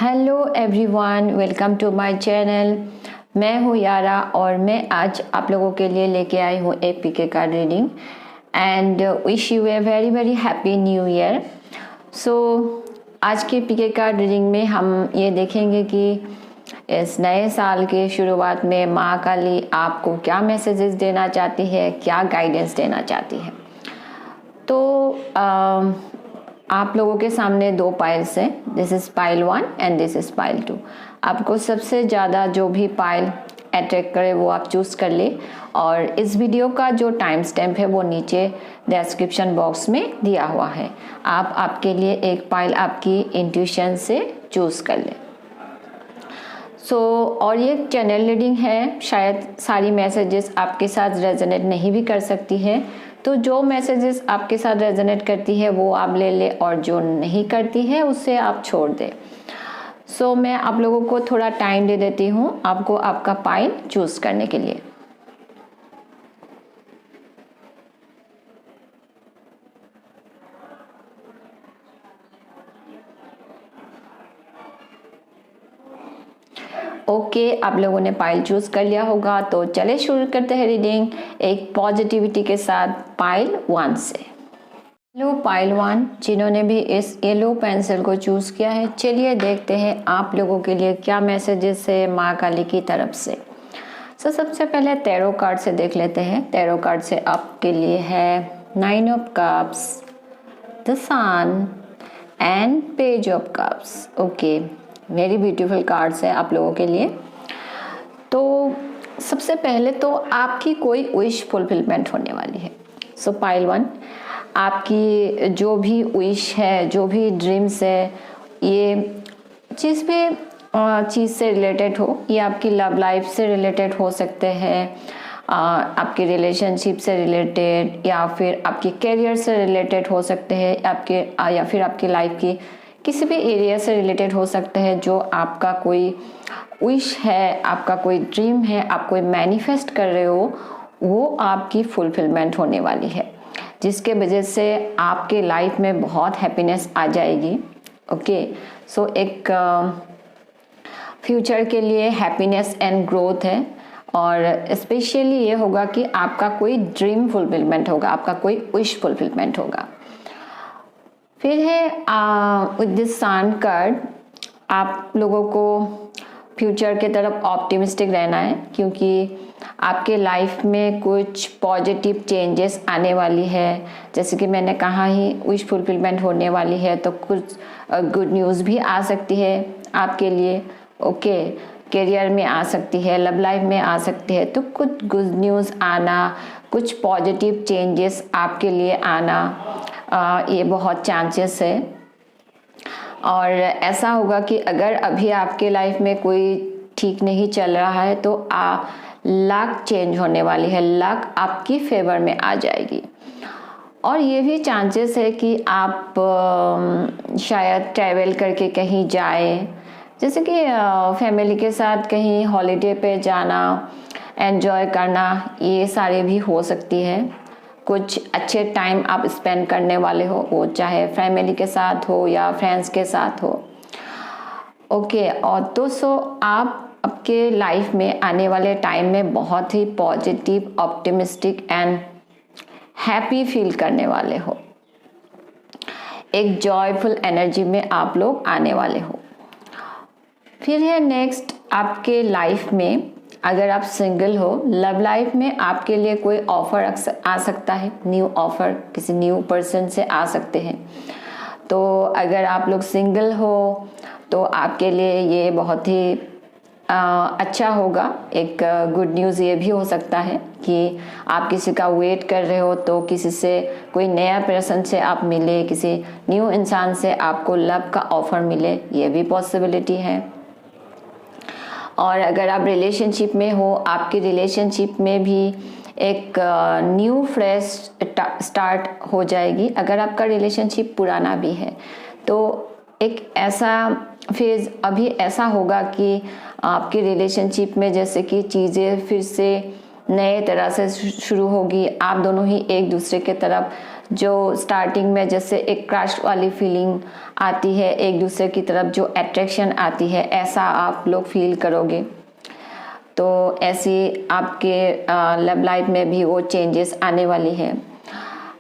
Hello everyone, welcome to my channel. मैं हूँ यारा और मैं आज आप लोगों के लिए लेके आई हूँ एक PK card reading and wish you a very very happy new year. So आज के पीके कार्ड रीडिंग में हम ये देखेंगे कि इस नए साल के शुरुआत में माँ काली आपको क्या मैसेजेस देना चाहती है, क्या गाइडेंस देना चाहती है। तो आप लोगों के सामने दो पाइल्स हैं, this is pile 1 and this is pile 2। आपको सबसे ज़्यादा जो भी पाइल अट्रैक्ट करे वो आप चूज़ कर ले और इस वीडियो का जो टाइम स्टैम्प है वो नीचे डिस्क्रिप्शन बॉक्स में दिया हुआ है। आप आपके लिए एक पाइल आपकी इंट्यूशन से चूज़ कर ले। और ये चैनल रीडिंग है, शायद सारी मैसेजेस आपके साथ रेजोनेट नहीं भी कर सकती है, तो जो मैसेजेस आपके साथ रेजोनेट करती है वो आप ले ले और जो नहीं करती है उससे आप छोड़ दें। मैं आप लोगों को थोड़ा टाइम दे देती हूँ आपको आपका पाइल चूज करने के लिए। ओके, आप लोगों ने पाइल चूज कर लिया होगा, तो चले शुरू करते हैं रीडिंग एक पॉजिटिविटी के साथ पाइल 1 से। हेलो पाइल 1, जिन्होंने भी इस येलो पेंसिल को चूज किया है, चलिए देखते हैं आप लोगों के लिए क्या मैसेजेस है माँ काली की तरफ से। सबसे पहले टैरो कार्ड से देख लेते हैं। टैरो कार्ड से आपके लिए है 9 of cups, the sun and page of cups. Okay, very beautiful cards है आप लोगों के लिए। तो सबसे पहले तो आपकी कोई विश फुलफिलमेंट होने वाली है। पाइल 1, आपकी जो भी विश है, जो भी ड्रीम्स है, ये चीज़ से रिलेटेड हो, ये आपकी लव लाइफ से रिलेटेड हो सकते हैं, आपके रिलेशनशिप से रिलेटेड, या फिर आपके करियर से रिलेटेड हो सकते हैं, या फिर आपकी लाइफ की किसी भी एरिया से रिलेटेड हो सकते हैं। जो आपका कोई विश है, आपका कोई ड्रीम है, आप कोई मैनिफेस्ट कर रहे हो, वो आपकी फुलफिलमेंट होने वाली है, जिसके वजह से आपके लाइफ में बहुत हैप्पीनेस आ जाएगी। ओके, एक फ्यूचर के लिए हैप्पीनेस एंड ग्रोथ है, और स्पेशली ये होगा कि आपका कोई ड्रीम फुलफिलमेंट होगा, आपका कोई विश फुलफिलमेंट होगा। फिर है विद दिस सन कार्ड, आप लोगों को फ्यूचर के तरफ ऑप्टिमिस्टिक रहना है, क्योंकि आपके लाइफ में कुछ पॉजिटिव चेंजेस आने वाली है। जैसे कि मैंने कहा ही, विश फुलफिलमेंट होने वाली है, तो कुछ गुड न्यूज़ भी आ सकती है आपके लिए। ओके, करियर में आ सकती है, लव लाइफ में आ सकती है, तो कुछ गुड न्यूज़ आना, कुछ पॉजिटिव चेंजेस आपके लिए आना, ये बहुत चांसेस है। और ऐसा होगा कि अगर अभी आपके लाइफ में कोई ठीक नहीं चल रहा है, तो लक चेंज होने वाली है, लक आपकी फेवर में आ जाएगी। और ये भी चांसेस है कि आप शायद ट्रैवल करके कहीं जाए, जैसे कि फैमिली के साथ कहीं हॉलीडे पे जाना, एंजॉय करना, ये सारे भी हो सकती है। कुछ अच्छे टाइम आप स्पेंड करने वाले हो, वो चाहे फैमिली के साथ हो या फ्रेंड्स के साथ हो। ओके, और तो आप आपके लाइफ में आने वाले टाइम में बहुत ही positive, optimistic and happy feel करने वाले हो। एक जॉयफुल एनर्जी में आप लोग आने वाले हो। फिर है नेक्स्ट, आपके लाइफ में अगर आप सिंगल हो, लव लाइफ में आपके लिए कोई ऑफर आ सकता है, न्यू ऑफर किसी न्यू पर्सन से आ सकते हैं। तो अगर आप लोग सिंगल हो तो आपके लिए ये बहुत ही अच्छा होगा। एक गुड न्यूज़ ये भी हो सकता है कि आप किसी का वेट कर रहे हो, तो किसी से, कोई नया पर्सन से आप मिले, किसी न्यू इंसान से आपको लव का ऑफर मिले, ये भी पॉसिबिलिटी है। और अगर आप रिलेशनशिप में हो, आपकी रिलेशनशिप में भी एक न्यू फ्रेश स्टार्ट हो जाएगी। अगर आपका रिलेशनशिप पुराना भी है, तो एक ऐसा फेज अभी ऐसा होगा कि आपकी रिलेशनशिप में जैसे कि चीज़ें फिर से नए तरह से शुरू होगी। आप दोनों ही एक दूसरे के तरफ जो स्टार्टिंग में जैसे एक क्रश वाली फीलिंग आती है, एक दूसरे की तरफ जो अट्रैक्शन आती है, ऐसा आप लोग फील करोगे। तो ऐसी आपके लव लाइफ में भी वो चेंजेस आने वाली है।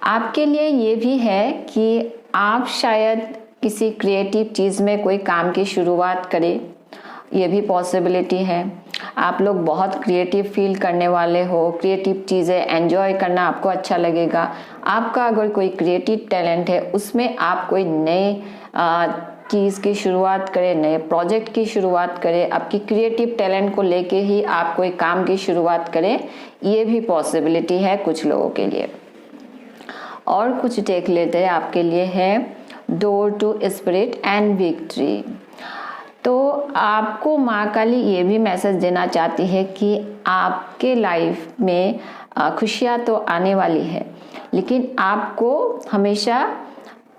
आपके लिए ये भी है कि आप शायद किसी क्रिएटिव चीज़ में कोई काम की शुरुआत करें, ये भी पॉसिबिलिटी है। आप लोग बहुत क्रिएटिव फील करने वाले हो, क्रिएटिव चीज़ें एंजॉय करना आपको अच्छा लगेगा। आपका अगर कोई क्रिएटिव टैलेंट है, उसमें आप कोई नए चीज़ की शुरुआत करें, नए प्रोजेक्ट की शुरुआत करें, आपकी क्रिएटिव टैलेंट को लेके ही आप कोई काम की शुरुआत करें, ये भी पॉसिबिलिटी है कुछ लोगों के लिए। और कुछ देख लेते हैं आपके लिए है door to spirit and victory. तो आपको माँ काली ये भी मैसेज देना चाहती है कि आपके लाइफ में खुशियाँ तो आने वाली है, लेकिन आपको हमेशा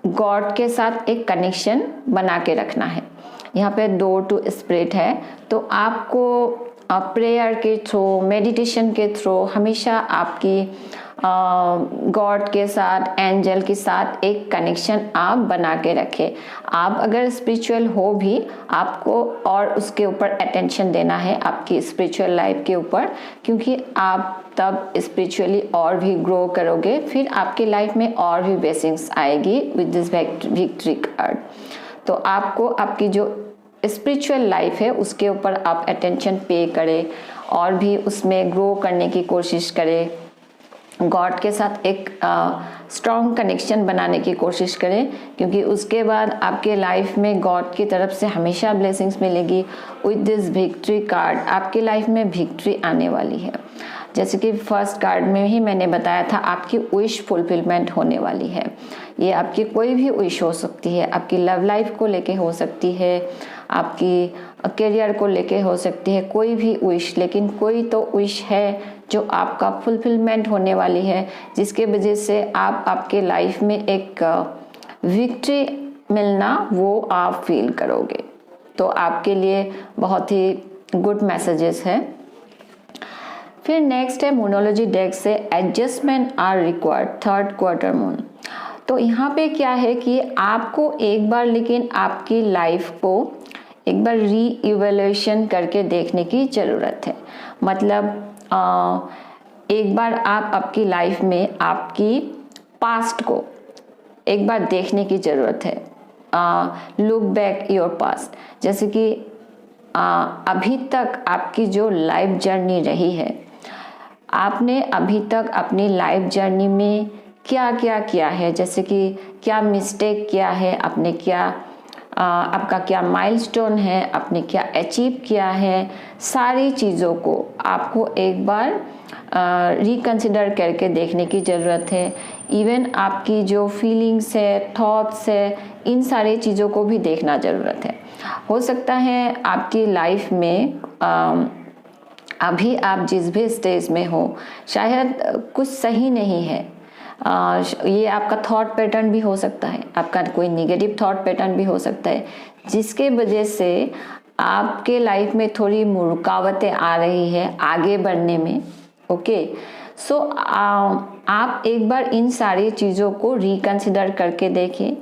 गॉड के साथ एक कनेक्शन बना के रखना है। यहाँ पे डोर टू स्पिरिट है, तो आपको प्रेयर के थ्रू, मेडिटेशन के थ्रू हमेशा आपकी गॉड के साथ, एंजल के साथ एक कनेक्शन आप बना के रखें। आप अगर स्पिरिचुअल हो भी, आपको और उसके ऊपर अटेंशन देना है, आपकी स्पिरिचुअल लाइफ के ऊपर, क्योंकि आप तब स्पिरिचुअली और भी ग्रो करोगे, फिर आपकी लाइफ में और भी ब्लेसिंग्स आएगी विद दिस विक्ट्री कार्ड। तो आपको आपकी जो स्पिरिचुअल लाइफ है उसके ऊपर आप अटेंशन पे करें और भी उसमें ग्रो करने की कोशिश करें। गॉड के साथ एक स्ट्रॉन्ग कनेक्शन बनाने की कोशिश करें, क्योंकि उसके बाद आपके लाइफ में गॉड की तरफ से हमेशा ब्लेसिंग्स मिलेगी। विद दिस विक्ट्री कार्ड आपकी लाइफ में विक्ट्री आने वाली है। जैसे कि फर्स्ट कार्ड में ही मैंने बताया था, आपकी विश फुलफिलमेंट होने वाली है। ये आपकी कोई भी विश हो सकती है, आपकी लव लाइफ को लेके हो सकती है, आपकी करियर को लेके हो सकती है, कोई भी विश, लेकिन कोई तो विश है जो आपका फुलफिलमेंट होने वाली है, जिसके वजह से आप आपके लाइफ में एक विक्ट्री मिलना वो आप फील करोगे। तो आपके लिए बहुत ही गुड मैसेजेस है। फिर नेक्स्ट है मोनोलॉजी डेक से adjustment are required third quarter moon. तो यहाँ पे क्या है कि आपको एक बार लेकिन आपकी लाइफ को एक बार री इवैल्यूएशन करके देखने की ज़रूरत है। मतलब एक बार आप आपकी लाइफ में आपकी पास्ट को एक बार देखने की ज़रूरत है। लुक बैक योर पास्ट, जैसे कि अभी तक आपकी जो लाइफ जर्नी रही है, आपने अभी तक अपनी लाइफ जर्नी में क्या क्या किया है, जैसे कि क्या मिस्टेक किया है आपने, क्या आपका क्या माइलस्टोन है, आपने क्या अचीव किया है, सारी चीज़ों को आपको एक बार रिकंसिडर करके देखने की ज़रूरत है। इवन आपकी जो फीलिंग्स है, थॉट्स है, इन सारी चीज़ों को भी देखना ज़रूरत है। हो सकता है आपकी लाइफ में अभी आप जिस भी स्टेज में हो, शायद कुछ सही नहीं है। ये आपका थॉट पैटर्न भी हो सकता है, आपका कोई नेगेटिव थॉट पैटर्न भी हो सकता है, जिसके वजह से आपके लाइफ में थोड़ी रुकावटें आ रही है आगे बढ़ने में। ओके, सो आप एक बार इन सारी चीज़ों को रिकंसिडर करके देखें,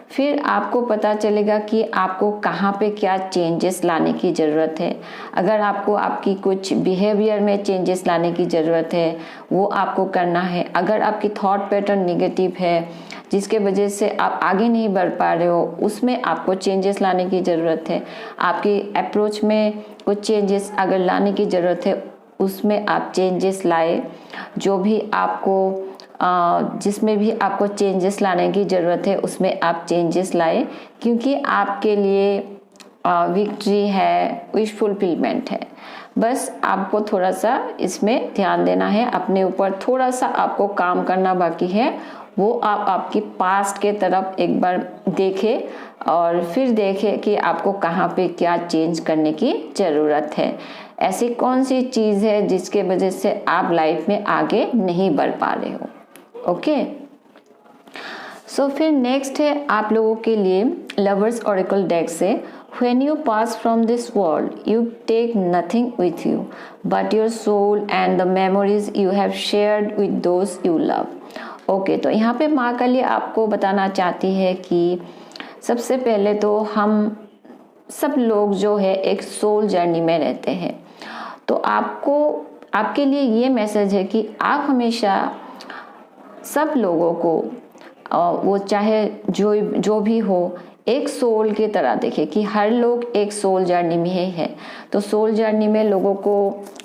फिर आपको पता चलेगा कि आपको कहाँ पे क्या चेंजेस लाने की ज़रूरत है। अगर आपको आपकी कुछ बिहेवियर में चेंजेस लाने की ज़रूरत है, वो आपको करना है। अगर आपकी थॉट पैटर्न नेगेटिव है, जिसके वजह से आप आगे नहीं बढ़ पा रहे हो, उसमें आपको चेंजेस लाने की ज़रूरत है। आपकी अप्रोच में कुछ चेंजेस अगर लाने की ज़रूरत है, उसमें आप चेंजेस लाए। जो भी आपको जिसमें भी आपको चेंजेस लाने की ज़रूरत है, उसमें आप चेंजेस लाए, क्योंकि आपके लिए विक्ट्री है, विश फुलफिलमेंट है। बस आपको थोड़ा सा इसमें ध्यान देना है, अपने ऊपर थोड़ा सा आपको काम करना बाकी है। वो आप आपकी पास्ट के तरफ एक बार देखें और फिर देखें कि आपको कहाँ पे क्या चेंज करने की ज़रूरत है। ऐसी कौन सी चीज़ है जिसके वजह से आप लाइफ में आगे नहीं बढ़ पा रहे हो। ओके, सो फिर नेक्स्ट है आप लोगों के लिए लवर्स ऑरेकल डेक से When you pass from this world, you take nothing with you but your soul and the memories you have shared with those you love. Okay, तो यहाँ पे माँ काली आपको बताना चाहती है कि सबसे पहले तो हम सब लोग जो है एक सोल जर्नी में रहते हैं। तो आपके लिए ये मैसेज है कि आप हमेशा सब लोगों को वो चाहे जो भी हो एक सोल की तरह देखे कि हर लोग एक सोल जर्नी में ही है। तो सोल जर्नी में लोगों को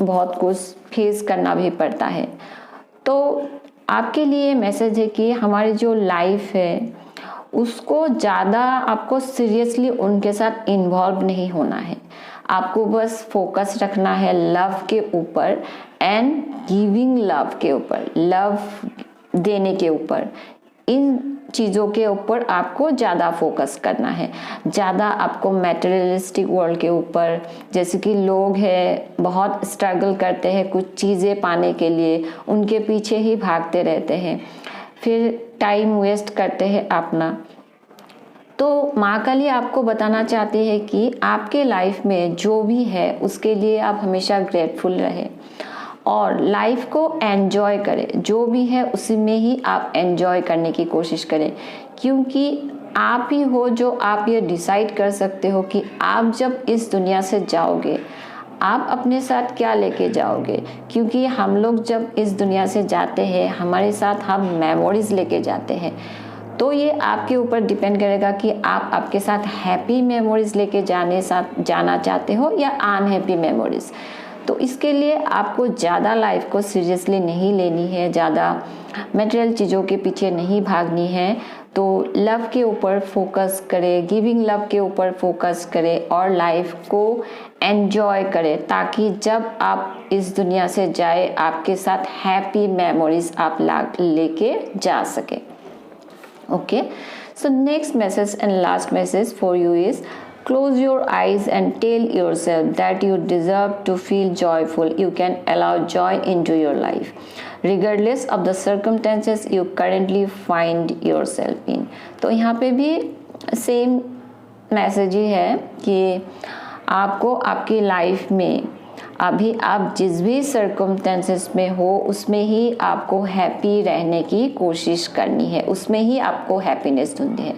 बहुत कुछ फेस करना भी पड़ता है। तो आपके लिए मैसेज है कि हमारी जो लाइफ है उसको ज़्यादा आपको सीरियसली उनके साथ इन्वॉल्व नहीं होना है। आपको बस फोकस रखना है लव के ऊपर एंड गिविंग लव के ऊपर, लव देने के ऊपर। इन चीज़ों के ऊपर आपको ज़्यादा फोकस करना है। ज़्यादा आपको मैटेरियलिस्टिक वर्ल्ड के ऊपर, जैसे कि लोग हैं बहुत स्ट्रगल करते हैं कुछ चीज़ें पाने के लिए, उनके पीछे ही भागते रहते हैं, फिर टाइम वेस्ट करते हैं अपना। तो माँ काली आपको बताना चाहती है कि आपके लाइफ में जो भी है उसके लिए आप हमेशा ग्रेटफुल रहें और लाइफ को एंजॉय करें। जो भी है उसी में ही आप एंजॉय करने की कोशिश करें, क्योंकि आप ही हो जो आप ये डिसाइड कर सकते हो कि आप जब इस दुनिया से जाओगे आप अपने साथ क्या लेके जाओगे। क्योंकि हम लोग जब इस दुनिया से जाते हैं हमारे साथ हम मेमोरीज लेके जाते हैं। तो ये आपके ऊपर डिपेंड करेगा कि आप आपके साथ हैप्पी मेमोरीज लेके जाना चाहते हो या अनहैप्पी मेमोरीज। तो इसके लिए आपको ज़्यादा लाइफ को सीरियसली नहीं लेनी है, ज़्यादा मटेरियल चीज़ों के पीछे नहीं भागनी है। तो लव के ऊपर फोकस करें, गिविंग लव के ऊपर फोकस करें और लाइफ को एंजॉय करें, ताकि जब आप इस दुनिया से जाए आपके साथ हैप्पी मेमोरीज आप लेके जा सके। Okay, so next message and last message for you is close your eyes and tell yourself that you deserve to feel joyful. You can allow joy into your life regardless of the circumstances you currently find yourself in. तो यहाँ पे भी same message ही है कि आपको आपकी life में अभी आप जिस भी सर्कमस्टेंसेस में हो उसमें ही आपको हैप्पी रहने की कोशिश करनी है, उसमें ही आपको हैप्पीनेस ढूंढनी है।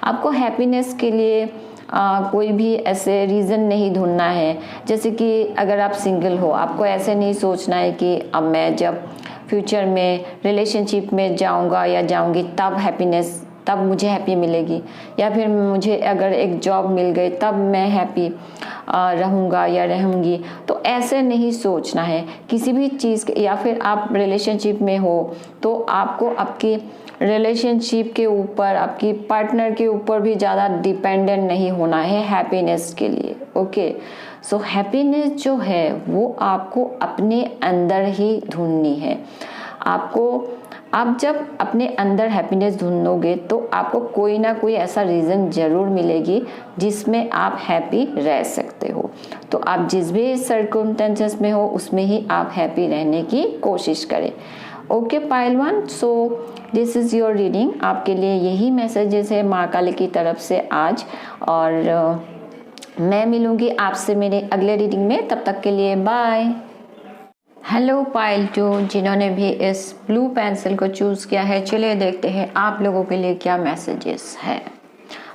आपको हैप्पीनेस के लिए कोई भी ऐसे रीज़न नहीं ढूंढना है। जैसे कि अगर आप सिंगल हो, आपको ऐसे नहीं सोचना है कि अब मैं जब फ्यूचर में रिलेशनशिप में जाऊंगा या जाऊंगी तब मुझे हैप्पी मिलेगी, या फिर मुझे अगर एक जॉब मिल गई तब मैं हैप्पी रहूँगा या रहूँगी। तो ऐसे नहीं सोचना है किसी भी चीज़ के। या फिर आप रिलेशनशिप में हो तो आपको आपकी रिलेशनशिप के ऊपर, आपकी पार्टनर के ऊपर भी ज़्यादा डिपेंडेंट नहीं होना है हैप्पीनेस के लिए। ओके, सो हैप्पीनेस जो है वो आपको अपने अंदर ही ढूंढनी है। आप जब अपने अंदर हैप्पीनेस ढूंढोगे तो आपको कोई ना कोई ऐसा रीज़न ज़रूर मिलेगी जिसमें आप हैप्पी रह सकते हो। तो आप जिस भी सर्कमस्टेंसेस में हो उसमें ही आप हैप्पी रहने की कोशिश करें। Okay pile 1, so this is your reading. आपके लिए यही मैसेजेस है माँ काली की तरफ से आज, और मैं मिलूँगी आपसे मेरे अगले रीडिंग में। तब तक के लिए बाय। हेलो पाइल 2, जिन्होंने भी इस ब्लू पेंसिल को चूज़ किया है, चलिए देखते हैं आप लोगों के लिए क्या मैसेजेस है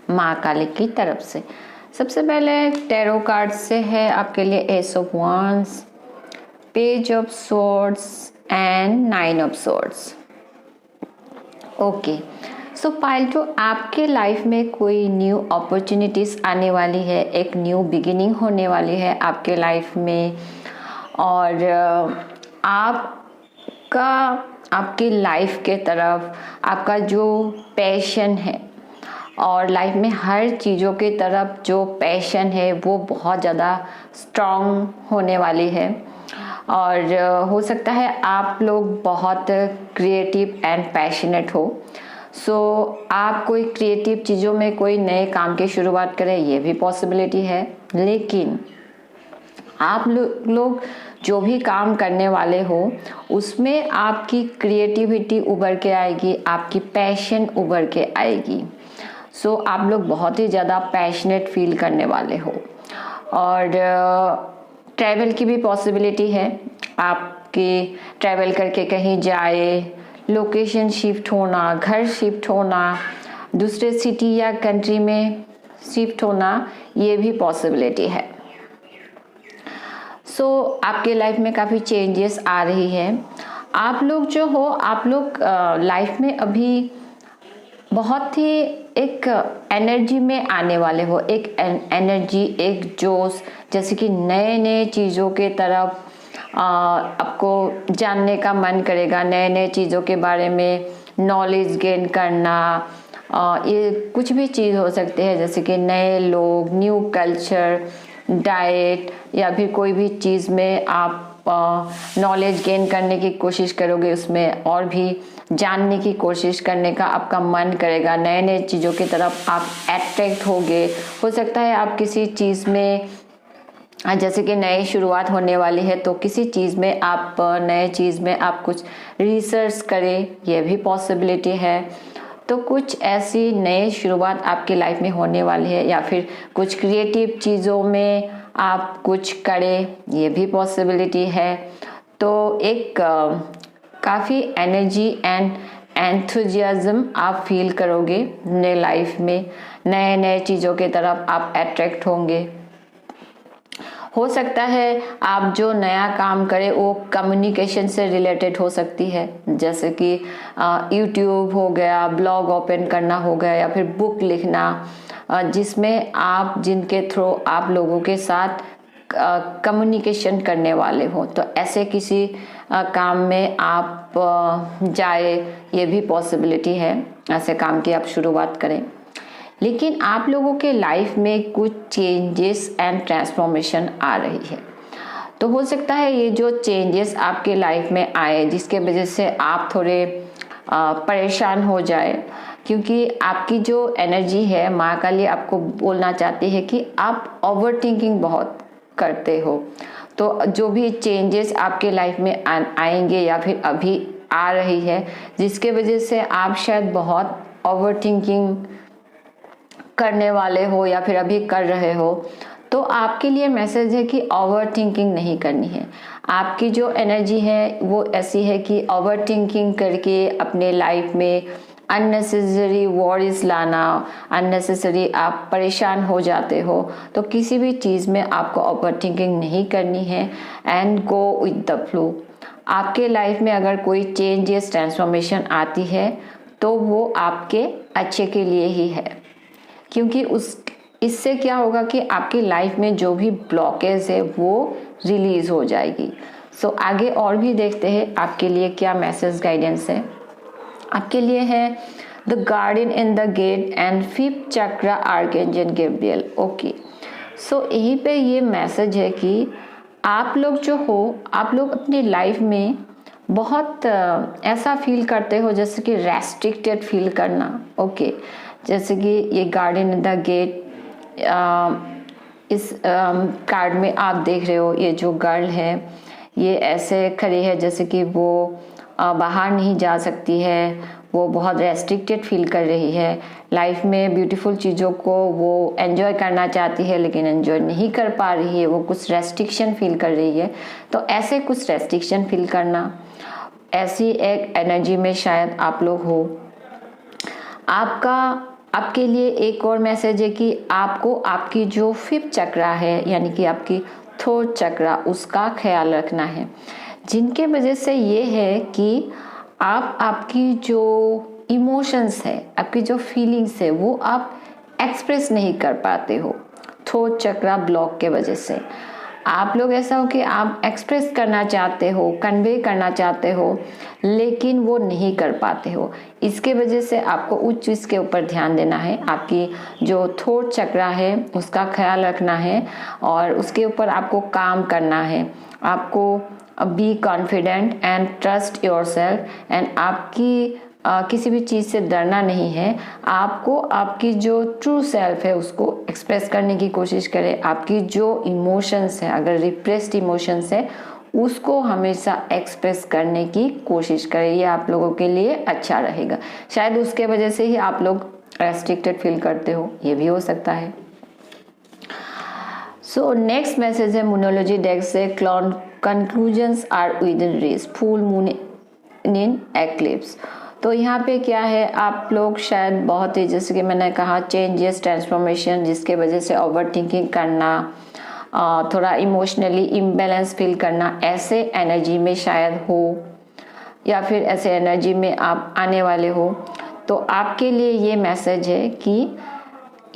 माँ काली की तरफ से। सबसे पहले टैरो कार्ड से है आपके लिए S of wands, page of swords and 9 of swords. Okay, so pile 2, आपके लाइफ में कोई न्यू अपॉर्चुनिटीज़ आने वाली है, एक न्यू बिगिनिंग होने वाली है आपके लाइफ में। और आपकी लाइफ के तरफ आपका जो पैशन है, और लाइफ में हर चीज़ों की तरफ जो पैशन है वो बहुत ज़्यादा स्ट्रॉन्ग होने वाली है। और हो सकता है आप लोग बहुत क्रिएटिव एंड पैशनेट हो। सो आप कोई क्रिएटिव चीज़ों में कोई नए काम की शुरुआत करें, ये भी पॉसिबिलिटी है। लेकिन आप लोग जो भी काम करने वाले हो उसमें आपकी क्रिएटिविटी उभर के आएगी, आपकी पैशन उभर के आएगी। सो आप लोग बहुत ही ज़्यादा पैशनेट फील करने वाले हो। और ट्रैवल की भी पॉसिबिलिटी है, आपकी ट्रैवल करके कहीं जाए, लोकेशन शिफ्ट होना, घर शिफ्ट होना, दूसरे सिटी या कंट्री में शिफ्ट होना, ये भी पॉसिबिलिटी है। आपके लाइफ में काफ़ी चेंजेस आ रही है। आप लोग जो हो, आप लोग लाइफ में अभी बहुत ही एक एनर्जी में आने वाले हो, एक एनर्जी, एक जोश, जैसे कि नए नए चीज़ों के तरफ आपको जानने का मन करेगा, नए नए चीज़ों के बारे में नॉलेज गेन करना। ये कुछ भी चीज़ हो सकती है, जैसे कि नए लोग, न्यू कल्चर, डाइट, या फिर कोई भी चीज़ में आप नॉलेज गेन करने की कोशिश करोगे, उसमें और भी जानने की कोशिश करने का आपका मन करेगा, नए नए चीज़ों की तरफ आप अट्रैक्ट होगे। हो सकता है आप किसी चीज़ में, जैसे कि नई शुरुआत होने वाली है, तो किसी चीज़ में आप नए चीज़ में आप कुछ रिसर्च करें, ये भी पॉसिबिलिटी है। तो कुछ ऐसी नई शुरुआत आपकी लाइफ में होने वाली है, या फिर कुछ क्रिएटिव चीज़ों में आप कुछ करें, ये भी पॉसिबिलिटी है। तो एक काफ़ी एनर्जी एंड एंथुजियाज्म आप फील करोगे नए लाइफ में, नए नए चीज़ों की तरफ आप अट्रैक्ट होंगे। हो सकता है आप जो नया काम करें वो कम्युनिकेशन से रिलेटेड हो सकती है, जैसे कि यूट्यूब हो गया, ब्लॉग ओपन करना हो गया, या फिर बुक लिखना, जिसमें आप, जिनके थ्रू आप लोगों के साथ कम्युनिकेशन करने वाले हो। तो ऐसे किसी काम में आप जाए, ये भी पॉसिबिलिटी है, ऐसे काम की आप शुरुआत करें। लेकिन आप लोगों के लाइफ में कुछ चेंजेस एंड ट्रांसफॉर्मेशन आ रही है। तो हो सकता है ये जो चेंजेस आपके लाइफ में आए, जिसके वजह से आप थोड़े परेशान हो जाए, क्योंकि आपकी जो एनर्जी है, माँ काली आपको बोलना चाहती है कि आप ओवर थिंकिंग बहुत करते हो। तो जो भी चेंजेस आपके लाइफ में आएंगे या फिर अभी आ रही है, जिसके वजह से आप शायद बहुत ओवर थिंकिंग करने वाले हो या फिर अभी कर रहे हो, तो आपके लिए मैसेज है कि ओवर थिंकिंग नहीं करनी है। आपकी जो एनर्जी है वो ऐसी है कि ओवर थिंकिंग करके अपने लाइफ में अननेसेसरी वॉरीज लाना, अननेसेसरी आप परेशान हो जाते हो। तो किसी भी चीज़ में आपको ओवर थिंकिंग नहीं करनी है and go with the flow. आपके लाइफ में अगर कोई चेंजेस, ट्रांसफॉर्मेशन आती है, तो वो आपके अच्छे के लिए ही है, क्योंकि इससे क्या होगा कि आपकी लाइफ में जो भी ब्लॉकेज है वो रिलीज हो जाएगी। आगे और भी देखते हैं आपके लिए क्या मैसेज गाइडेंस है। आपके लिए है the guardian in the gate and 5th chakra archangel Gabriel. Okay, यहीं पे ये मैसेज है कि आप लोग जो हो, आप लोग अपनी लाइफ में बहुत ऐसा फील करते हो जैसे कि रेस्ट्रिक्टेड फील करना। ओके, जैसे कि ये गार्डियन इन द गेट, इस कार्ड में आप देख रहे हो, ये जो गर्ल है ये ऐसे खड़ी है जैसे कि वो बाहर नहीं जा सकती है, वो बहुत रेस्ट्रिक्टेड फील कर रही है। लाइफ में ब्यूटीफुल चीज़ों को वो एंजॉय करना चाहती है, लेकिन एंजॉय नहीं कर पा रही है, वो कुछ रेस्ट्रिक्शन फील कर रही है। तो ऐसे कुछ रेस्ट्रिक्शन फील करना, ऐसी एक एनर्जी में शायद आप लोग हो। आपके लिए एक और मैसेज है कि आपको आपकी जो 5th चक्र है, यानी कि आपकी 3rd चक्र, उसका ख्याल रखना है, जिनके वजह से ये है कि आप आपकी जो इमोशंस है, आपकी जो फीलिंग्स है, वो आप एक्सप्रेस नहीं कर पाते हो 3rd चक्र ब्लॉक के वजह से। आप लोग ऐसा हो कि आप एक्सप्रेस करना चाहते हो, कन्वे करना चाहते हो, लेकिन वो नहीं कर पाते हो। इसके वजह से आपको उस चीज़ के ऊपर ध्यान देना है, आपकी जो 3rd चक्र है उसका ख्याल रखना है और उसके ऊपर आपको काम करना है। आपको be confident and trust yourself and आपकी किसी भी चीज़ से डरना नहीं है। आपको आपकी जो ट्रू सेल्फ है उसको एक्सप्रेस करने की कोशिश करें। आपकी जो इमोशंस है, अगर रिप्रेस्ड इमोशंस है, उसको हमेशा एक्सप्रेस करने की कोशिश करें। ये आप लोगों के लिए अच्छा रहेगा। शायद उसके वजह से ही आप लोग रेस्ट्रिक्टेड फील करते हो, ये भी हो सकता है। नेक्स्ट मैसेज है मोनोलॉजी डेक से, conclusions are within reach. Full moon in eclipse. तो यहाँ पे क्या है, आप लोग शायद बहुत ही, जैसे कि मैंने कहा, चेंजेस, ट्रांसफॉर्मेशन, जिसके वजह से ओवर थिंकिंग करना, थोड़ा इमोशनली इम्बैलेंस फील करना, ऐसे एनर्जी में शायद हो, या फिर ऐसे एनर्जी में आप आने वाले हो। तो आपके लिए ये मैसेज है कि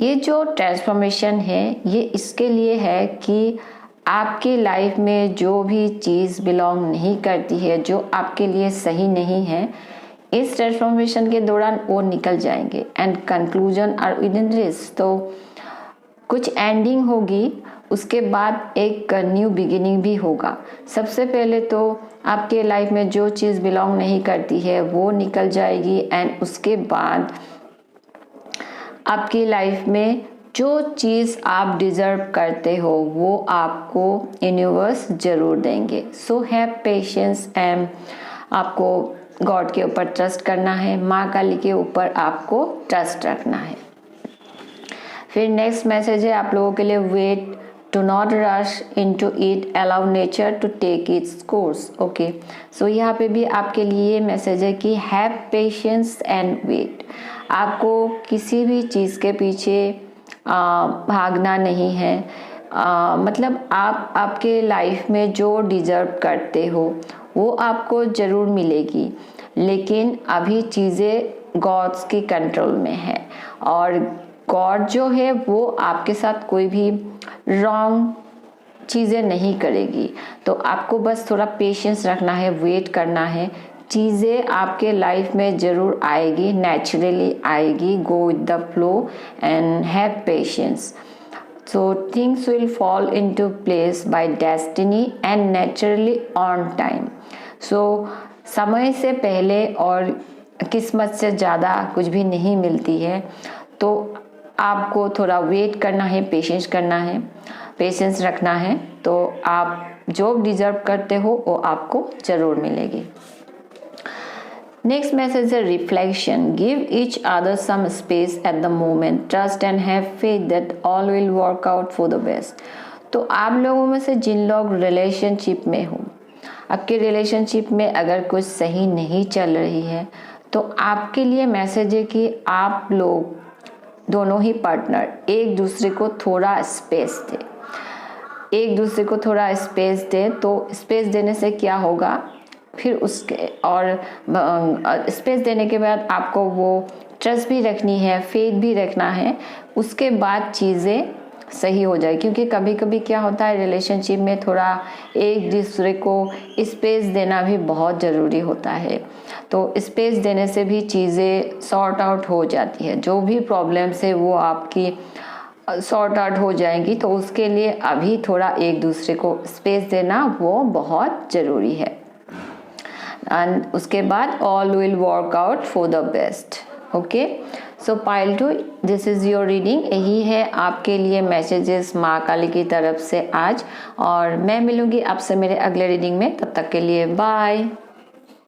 ये जो ट्रांसफॉर्मेशन है ये इसके लिए है कि आपकी लाइफ में जो भी चीज़ बिलोंग नहीं करती है, जो आपके लिए सही नहीं है, इस ट्रांसफॉर्मेशन के दौरान वो निकल जाएंगे। And conclusion are within this, तो कुछ एंडिंग होगी, उसके बाद एक न्यू बिगिनिंग भी होगा। सबसे पहले तो आपके लाइफ में जो चीज़ बिलोंग नहीं करती है वो निकल जाएगी, एंड उसके बाद आपकी लाइफ में जो चीज़ आप डिज़र्व करते हो वो आपको यूनिवर्स ज़रूर देंगे। सो हैव पेशेंस एंड आपको गॉड के ऊपर ट्रस्ट करना है, माँ काली के ऊपर आपको ट्रस्ट रखना है। फिर नेक्स्ट मैसेज है आप लोगों के लिए, wait, do not rush into it, allow nature to take its course. Okay, so यहाँ पे भी आपके लिए मैसेज है कि हैव पेशेंस एंड वेट। आपको किसी भी चीज़ के पीछे भागना नहीं है। मतलब आप आपके लाइफ में जो डिजर्व करते हो वो आपको ज़रूर मिलेगी, लेकिन अभी चीज़ें गॉड्स की कंट्रोल में है, और गॉड जो है वो आपके साथ कोई भी रॉन्ग चीज़ें नहीं करेगी। तो आपको बस थोड़ा पेशेंस रखना है, वेट करना है, चीज़ें आपके लाइफ में ज़रूर आएगी, नेचुरली आएगी। Go with the flow and have patience, so things will fall into place by destiny and naturally on time. So समय से पहले और किस्मत से ज़्यादा कुछ भी नहीं मिलती है, तो आपको थोड़ा वेट करना है, पेशेंस करना है, पेशेंस रखना है, तो आप जो डिजर्व करते हो वो आपको ज़रूर मिलेगी। नेक्स्ट मैसेज है reflection, give each other some space at the moment, trust and have faith that all will work out for the best. तो आप लोगों में से जिन लोग रिलेशनशिप में हो, आपके रिलेशनशिप में अगर कुछ सही नहीं चल रही है, तो आपके लिए मैसेज है कि आप लोग दोनों ही पार्टनर एक दूसरे को थोड़ा स्पेस दे, एक दूसरे को थोड़ा स्पेस दे। तो स्पेस देने से क्या होगा, फिर उसके और स्पेस देने के बाद आपको वो ट्रस्ट भी रखनी है, फेथ भी रखना है, उसके बाद चीज़ें सही हो जाए। क्योंकि कभी कभी क्या होता है, रिलेशनशिप में थोड़ा एक दूसरे को स्पेस देना भी बहुत ज़रूरी होता है। तो स्पेस देने से भी चीज़ें सॉर्ट आउट हो जाती है, जो भी प्रॉब्लम्स है वो आपकी सॉर्ट आउट हो जाएंगी। तो उसके लिए अभी थोड़ा एक दूसरे को स्पेस देना वो बहुत ज़रूरी है, एंड उसके बाद all will work out for the best. Okay, so pile 2, this is your reading. यही है आपके लिए मैसेजेस माँ काली की तरफ से आज, और मैं मिलूंगी आपसे मेरे अगले रीडिंग में। तब तक के लिए बाय।